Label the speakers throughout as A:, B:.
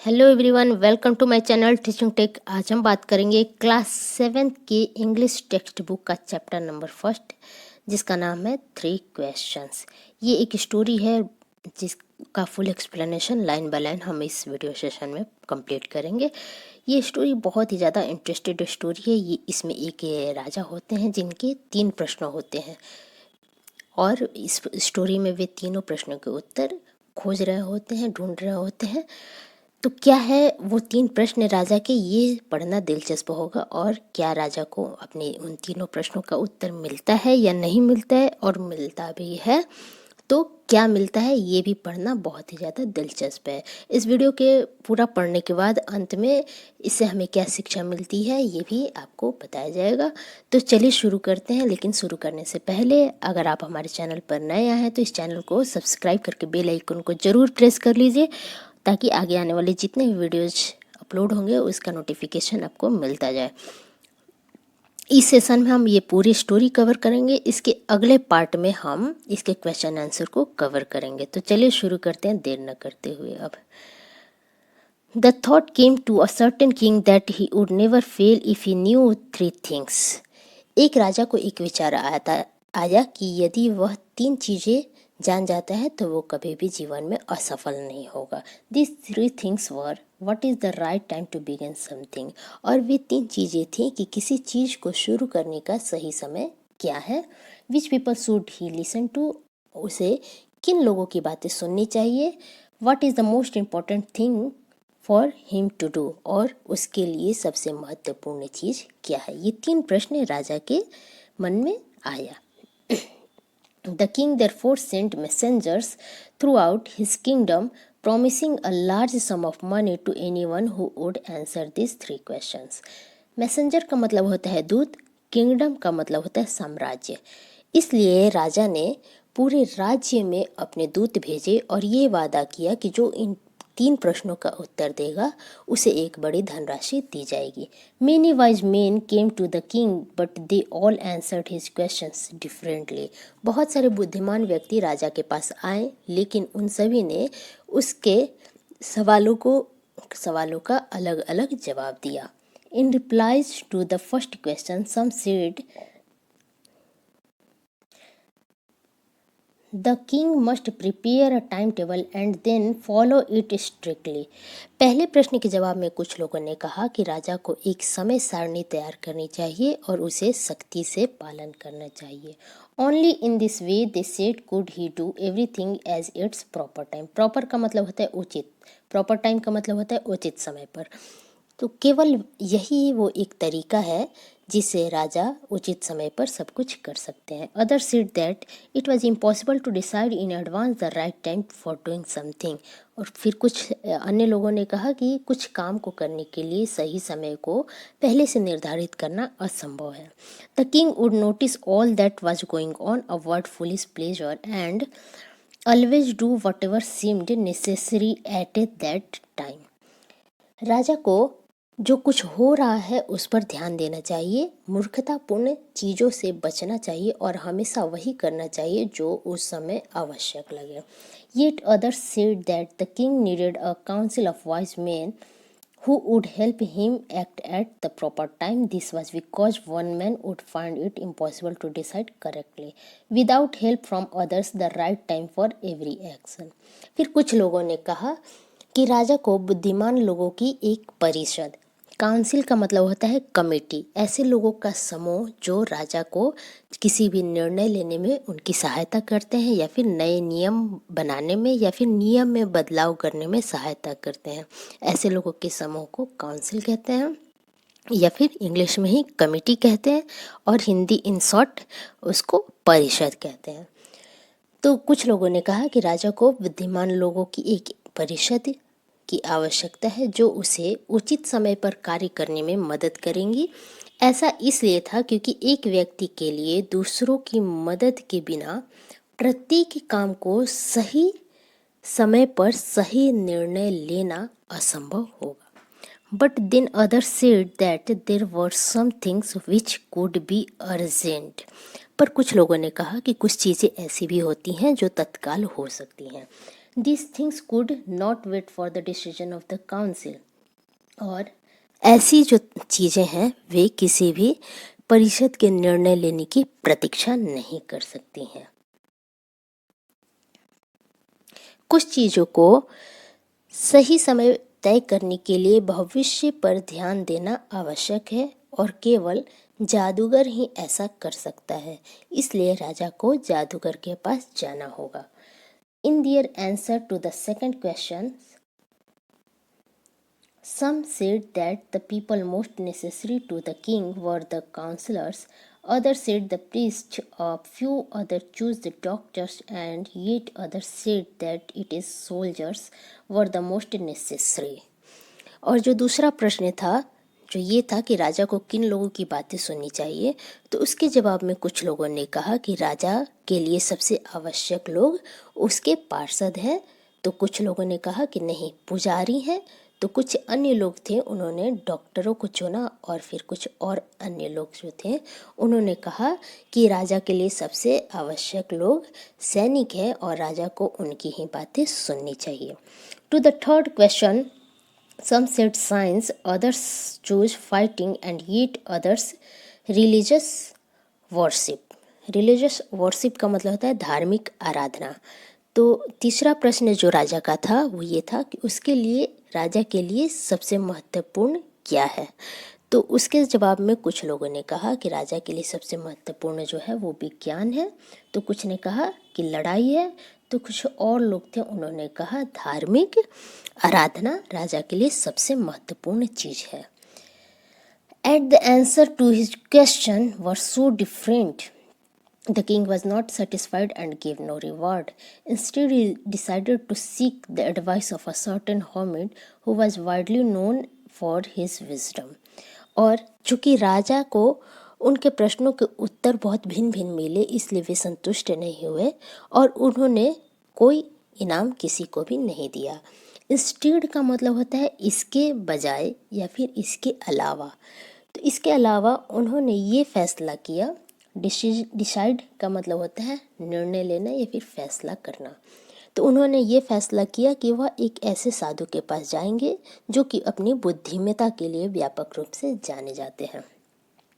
A: Hello everyone, welcome to my channel teaching tech. आज हम बात करेंगे क्लास 7 की इंग्लिश टेक्स्ट बुक का चैप्टर नंबर फर्स्ट, जिसका नाम है 3 क्वेश्चंस। ये एक स्टोरी है जिसका full explanation line by line हम इस वीडियो सेशन में कंप्लीट करेंगे। ये स्टोरी बहुत ही ज़्यादा इंटरेस्टेड स्टोरी है। ये इसमें एक राजा होते हैं जिनके 3 प्रश्न होते हैं और इस स्टोरी में वे तीनों प्रश्नों के उत्तर खोज रहे होते हैं, ढूंढ रहे होते हैं। तो क्या है वो 3 प्रश्न राजा के, ये पढ़ना दिलचस्प होगा। और क्या राजा को अपने उन तीनों प्रश्नों का उत्तर मिलता है या नहीं मिलता है, और मिलता भी है तो क्या मिलता है, ये भी पढ़ना बहुत ही ज़्यादा दिलचस्प है। इस वीडियो के पूरा पढ़ने के बाद अंत में इससे हमें क्या शिक्षा मिलती है ये भी आपको बताया जाएगा। तो चलिए शुरू करते हैं। लेकिन शुरू करने से पहले अगर आप हमारे चैनल पर नए आए हैं तो इस चैनल को सब्सक्राइब करके बेल आइकन को ज़रूर प्रेस कर लीजिए, ताकि आगे आने वाले जितने भी वीडियोज अपलोड होंगे उसका नोटिफिकेशन आपको मिलता जाए। इस सेशन में हम ये पूरी स्टोरी कवर करेंगे। इसके अगले पार्ट में हम इसके क्वेश्चन आंसर को कवर करेंगे। तो चलिए शुरू करते हैं देर न करते हुए। अब the thought came to a certain king that he would never fail if he knew 3 things. एक राजा को एक विचार आया कि यदि वह 3 चीज़ें जान जाता है तो वो कभी भी जीवन में असफल नहीं होगा। This 3 things were what is the right time to begin something. और वे 3 चीज़ें थीं कि किसी चीज़ को शुरू करने का सही समय क्या है, which people should he listen to, उसे किन लोगों की बातें सुननी चाहिए, what is the most important thing for him to do, और उसके लिए सबसे महत्वपूर्ण चीज़ क्या है। ये 3 प्रश्न राजा के मन में आया। The king therefore sent messengers throughout his kingdom, promising a large sum of money to anyone who would answer these 3 questions. Messenger का मतलब होता है दूत, किंगडम का मतलब होता है साम्राज्य। इसलिए राजा ने पूरे राज्य में अपने दूत भेजे और ये वादा किया कि जो इन 3 प्रश्नों का उत्तर देगा उसे एक बड़ी धनराशि दी जाएगी। Many wise men came to the king but they all answered his questions differently. बहुत सारे बुद्धिमान व्यक्ति राजा के पास आए, लेकिन उन सभी ने उसके सवालों का अलग अलग जवाब दिया। In replies to the first question some said the king must prepare a time table and then follow it strictly. पहले प्रश्न के जवाब में कुछ लोगों ने कहा कि राजा को एक समय सारणी तैयार करनी चाहिए और उसे सख्ती से पालन करना चाहिए। Only in this way they said could he do everything as its proper time. Proper का मतलब होता है उचित, प्रॉपर टाइम का मतलब होता है उचित समय पर। तो केवल यही वो एक तरीका है जिससे राजा उचित समय पर सब कुछ कर सकते हैं। Other said that it was impossible to decide in advance the right time for doing something. और फिर कुछ अन्य लोगों ने कहा कि कुछ काम को करने के लिए सही समय को पहले से निर्धारित करना असंभव है। The king would notice all that was going on, avoid foolish pleasure and always do whatever seemed necessary at that time. राजा को जो कुछ हो रहा है उस पर ध्यान देना चाहिए, मूर्खतापूर्ण चीज़ों से बचना चाहिए और हमेशा वही करना चाहिए जो उस समय आवश्यक लगे। Yet others said that the king needed a council of wise men who would help him act at the proper time. This was because one man would find it impossible to decide correctly without help from others the right time for every action. फिर कुछ लोगों ने कहा कि राजा को बुद्धिमान लोगों की एक परिषद, काउंसिल का मतलब होता है कमेटी, ऐसे लोगों का समूह जो राजा को किसी भी निर्णय लेने में उनकी सहायता करते हैं या फिर नए नियम बनाने में या फिर नियम में बदलाव करने में सहायता करते हैं, ऐसे लोगों के समूह को काउंसिल कहते हैं या फिर इंग्लिश में ही कमेटी कहते हैं और हिंदी इन शॉर्ट उसको परिषद कहते हैं। तो कुछ लोगों ने कहा कि राजा को बुद्धिमान लोगों की एक परिषद की आवश्यकता है जो उसे उचित समय पर कार्य करने में मदद करेंगी। ऐसा इसलिए था क्योंकि एक व्यक्ति के लिए दूसरों की मदद के बिना प्रत्येक काम को सही समय पर सही निर्णय लेना असंभव होगा। But then others said that there were some things which could be urgent. पर कुछ लोगों ने कहा कि कुछ चीज़ें ऐसी भी होती हैं जो तत्काल हो सकती हैं। These things could not wait for the decision of the council. और ऐसी जो चीज़ें हैं वे किसी भी परिषद के निर्णय लेने की प्रतीक्षा नहीं कर सकती हैं। कुछ चीज़ों को सही समय तय करने के लिए भविष्य पर ध्यान देना आवश्यक है और केवल जादूगर ही ऐसा कर सकता है, इसलिए राजा को जादूगर के पास जाना होगा। In their answer to the second question, some said that the people most necessary to the king were the counselors, others said the priests, a few others chose the doctors, and yet others said that it is soldiers were the most necessary. और जो दूसरा प्रश्न था जो ये था कि राजा को किन लोगों की बातें सुननी चाहिए, तो उसके जवाब में कुछ लोगों ने कहा कि राजा के लिए सबसे आवश्यक लोग उसके पार्षद हैं, तो कुछ लोगों ने कहा कि नहीं पुजारी हैं, तो कुछ अन्य लोग थे उन्होंने डॉक्टरों को चुना और फिर कुछ और अन्य लोग जो थे उन्होंने कहा कि राजा के लिए सबसे आवश्यक लोग सैनिक हैं और राजा को उनकी ही बातें सुननी चाहिए। To the third question, some said science, others chose fighting, and yet others religious worship. Religious worship का मतलब होता है धार्मिक आराधना। तो तीसरा प्रश्न जो राजा का था वो ये था कि उसके लिए राजा के लिए सबसे महत्वपूर्ण क्या है। तो उसके जवाब में कुछ लोगों ने कहा कि राजा के लिए सबसे महत्वपूर्ण जो है वो विज्ञान है, तो कुछ ने कहा कि लड़ाई है, तो कुछ और लोग थे उन्होंने कहा धार्मिक आराधना राजा के लिए सबसे महत्वपूर्ण चीज है। At the answer to his question were so different, the king was not satisfied and gave no reward. Instead, he decided to seek the advice of a certain hermit who was widely known for his wisdom. और चूंकि राजा को उनके प्रश्नों के उत्तर बहुत भिन्न भिन्न मिले, इसलिए वे संतुष्ट नहीं हुए और उन्होंने कोई इनाम किसी को भी नहीं दिया। इंस्टीड का मतलब होता है इसके बजाय या फिर इसके अलावा। तो इसके अलावा उन्होंने ये फैसला किया, डिसाइड का मतलब होता है निर्णय लेना या फिर फैसला करना। तो उन्होंने ये फैसला किया कि वह एक ऐसे साधु के पास जाएंगे जो कि अपनी बुद्धिमत्ता के लिए व्यापक रूप से जाने जाते हैं।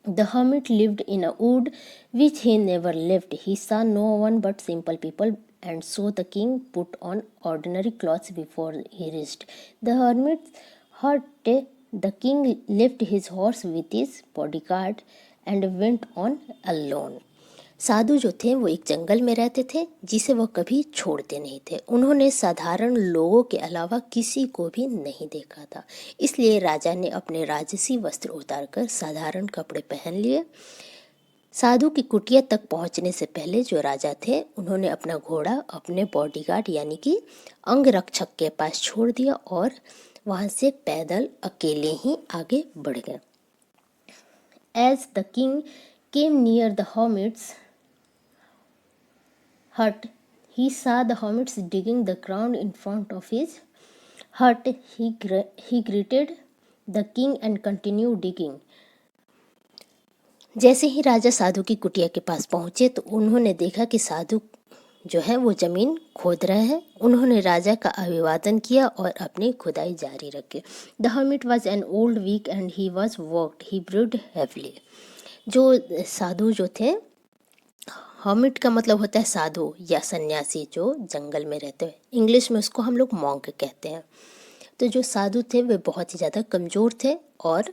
A: The hermit lived in a wood which he never left. He saw no one but simple people, and so the king put on ordinary clothes before he reached. The hermit heard the king left his horse with his bodyguard and went on alone. साधु जो थे वो एक जंगल में रहते थे जिसे वह कभी छोड़ते नहीं थे। उन्होंने साधारण लोगों के अलावा किसी को भी नहीं देखा था, इसलिए राजा ने अपने राजसी वस्त्र उतारकर साधारण कपड़े पहन लिए। साधु की कुटिया तक पहुंचने से पहले जो राजा थे उन्होंने अपना घोड़ा अपने बॉडीगार्ड यानी कि अंगरक्षक के पास छोड़ दिया और वहां से पैदल अकेले ही आगे बढ़ गए। As the king came near the hermit's hut, he saw the hermits digging the ground in front of his hut. He greeted the king and continued digging. जैसे ही राजा साधु की कुटिया के पास पहुंचे तो उन्होंने देखा कि साधु जो है वो जमीन खोद रहे हैं। उन्होंने राजा का अभिवादन किया और अपनी खुदाई जारी रखी। The hermit was an old weak and he was worked. He breathed heavily. जो साधु जो थे, हर्मिट का मतलब होता है साधु या सन्यासी जो जंगल में रहते हैं, इंग्लिश में उसको हम लोग मॉन्क कहते हैं। तो जो साधु थे वे बहुत ही ज़्यादा कमज़ोर थे और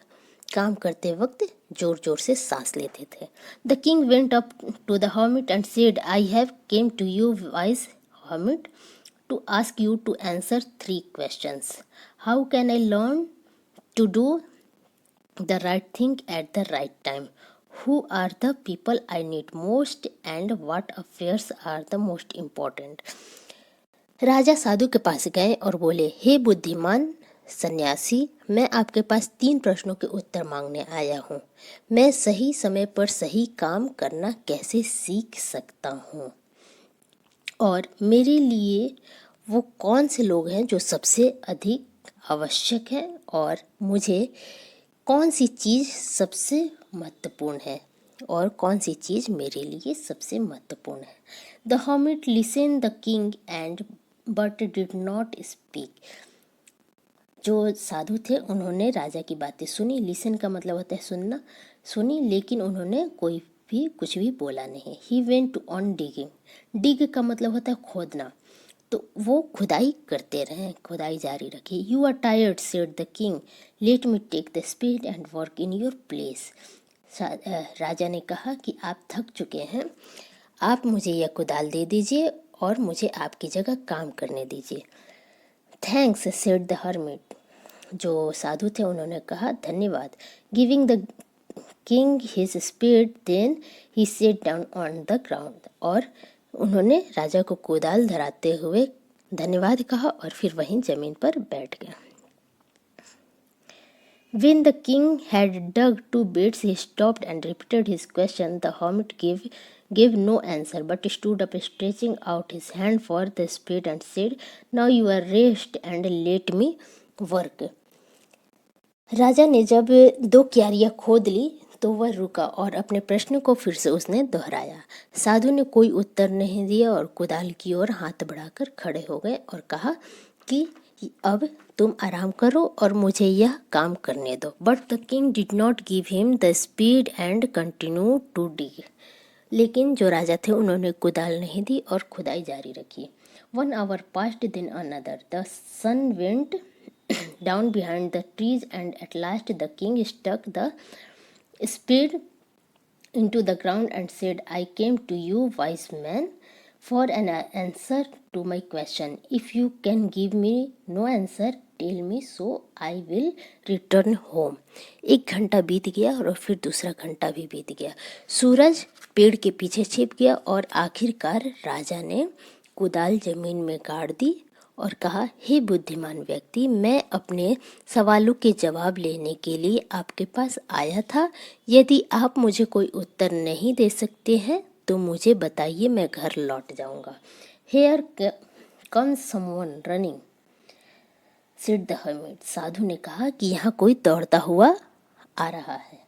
A: काम करते वक्त जोर जोर से सांस लेते थे। The king went up to the hermit and said, I have come to you wise hermit to ask you to answer 3 questions. How can I learn to do the right thing at the right time? Who are the people I need most and what affairs are the most important? राजा साधु के पास गए और बोले, हे बुद्धिमान सन्यासी, मैं आपके पास 3 प्रश्नों के उत्तर मांगने आया हूँ। मैं सही समय पर सही काम करना कैसे सीख सकता हूँ और मेरे लिए वो कौन से लोग हैं जो सबसे अधिक आवश्यक हैं और मुझे कौन सी चीज़ सबसे महत्वपूर्ण है और कौन सी चीज़ मेरे लिए सबसे महत्वपूर्ण है। The hermit listened the king and but did not speak. जो साधु थे उन्होंने राजा की बातें सुनी। लिसन का मतलब होता है सुनना। सुनी लेकिन उन्होंने कोई भी कुछ भी बोला नहीं। He went on digging. Dig का मतलब होता है खोदना, तो वो खुदाई करते रहे, खुदाई जारी रखी। You are tired said the king, let me take the spade and work in your place. राजा ने कहा कि आप थक चुके हैं, आप मुझे यह कुदाल दे दीजिए और मुझे आपकी जगह काम करने दीजिए। Thanks said the hermit. जो साधु थे उन्होंने कहा धन्यवाद। Giving the king his spade then he sat down on the ground. और उन्होंने राजा को कुदाल धराते हुए धन्यवाद कहा और फिर वहीं जमीन पर बैठ गया। When the king had dug 2 beds, he stopped and repeated his question. The hermit gave no answer, but stood up, stretching out his hand for the spade, and said, "Now you are rest and let me work." राजा ने जब 2 क्यारियां खोद ली तो वह रुका और अपने प्रश्न को फिर से उसने दोहराया। साधु ने कोई उत्तर नहीं दिया और कुदाल की ओर हाथ बढ़ाकर खड़े हो गए और कहा कि अब तुम आराम करो और मुझे यह काम करने दो। But the king did not give him the spade and continue to dig. लेकिन जो राजा थे उन्होंने कुदाल नहीं दी और खुदाई जारी रखी। 1 hour passed, then another. The sun went down behind the trees, and at last the king stuck the spade into the ground and said, "I came to you, wise man, for an answer to my question. If you can give me no answer, tell me, so I will return home." 1 घंटा बीत गया और फिर दूसरा घंटा भी बीत गया। सूरज पेड़ के पीछे छिप गया और आखिरकार राजा ने कुदाल जमीन में गाड़ दी और कहा, हे बुद्धिमान व्यक्ति, मैं अपने सवालों के जवाब लेने के लिए आपके पास आया था। यदि आप मुझे कोई उत्तर नहीं दे सकते हैं तो मुझे बताइए, मैं घर लौट जाऊंगा। Here comes someone running said the hermit. साधु ने कहा कि यहाँ कोई दौड़ता हुआ आ रहा है।